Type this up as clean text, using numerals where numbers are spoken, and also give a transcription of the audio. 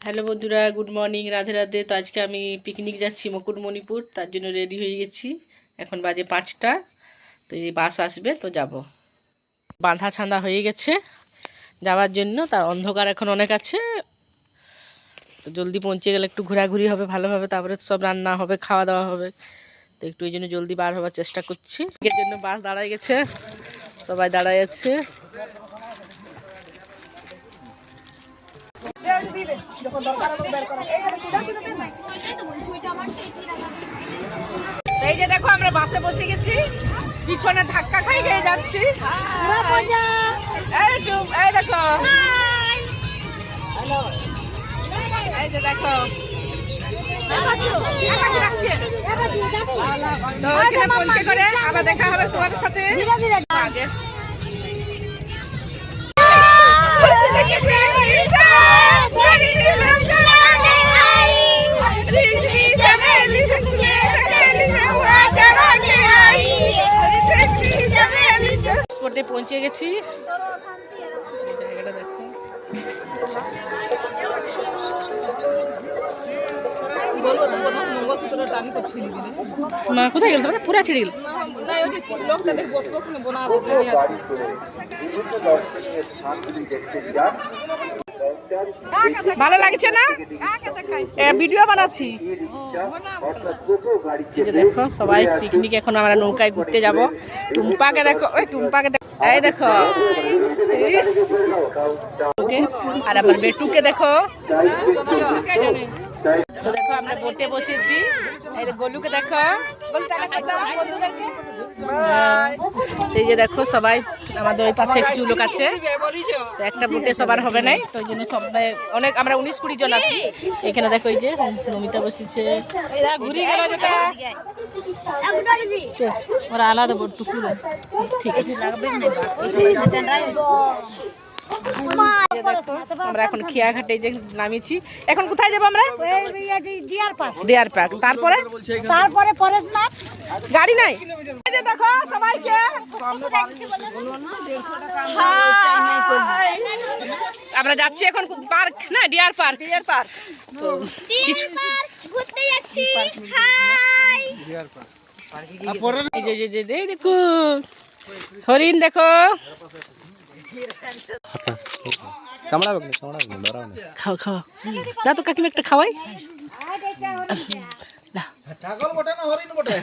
Hello বন্ধুরা, good morning, Radhe Radhe. তো আজকে আমি পিকনিক যাচ্ছি মুকুটমণিপুর, তার জন্য রেডি হয়ে গেছি। এখন বাজে 5টা। তো এই বাস আসবে, তো যাব। বাঁধা ছাঁদা হয়ে গেছে যাওয়ার জন্য, তার অন্ধকার এখন অনেক আছে। তো জলদি পৌঁছে গেলে একটু ঘোরাঘুরি হবে ভালোভাবে, তারপরে সব রান্না হবে, খাওয়া দাওয়া হবে। তো একটু এই জন্য জলদি বার হওয়ার চেষ্টা করছি। এর জন্য বাস দাঁড়ায় গেছে, সবাই দাঁড়ায় আছে। এই যে দেখো, আমরা বাসে বসে গেছি, পিছনে ধাক্কা খাই খেয়ে যাচ্ছি। এই দেখো, এই যে দেখো, তো এখানে পৌঁছে করে আবার দেখা হবে তোমাদের সাথে। স্পটে পৌঁছে গেছি। জায়গাটা দেখো, মা কোথায় গেল? পুরা ছিঁড়ে গেল। ভালো লাগছে না? ভিডিও বানাচ্ছি। দেখো সবাই পিকনিক, এখন আমরা নৌকায় ঘুরতে যাব। টুম্পাকে দেখো, ওই টুম্পাকে দেখো, এই দেখো, আর আমার বেটুকে দেখো। তো দেখো আমরা বোটে বসেছি, এই গোলুকে দেখো। এই যে দেখো সবাই, আমাদের ওই পাশে একটু লোক আছে, তো একটা বোটে সবার হবে নাই, তো ওই জন্য সবাই অনেক, আমরা 19-20 জন আছি এখানে। দেখো এই যে নমিতা বসেছে, ওরা আলাদা বোট টুকুর। ঠিক আছে, আমরা এখন খিয়াঘাটে যে নামিয়েছি। এখন কোথায় যাবো আমরা? Deer park. তারপরে গাড়ি নাই। দেখো সবাইকে, আমরা যাচ্ছি এখন পার্ক, না ডিয়ার পার্ক। দেখো হরিণ, দেখো খাও খাও, না তো কাকিমা একটা খাওয়াই। ছাগল বটে না হরিণ বটে?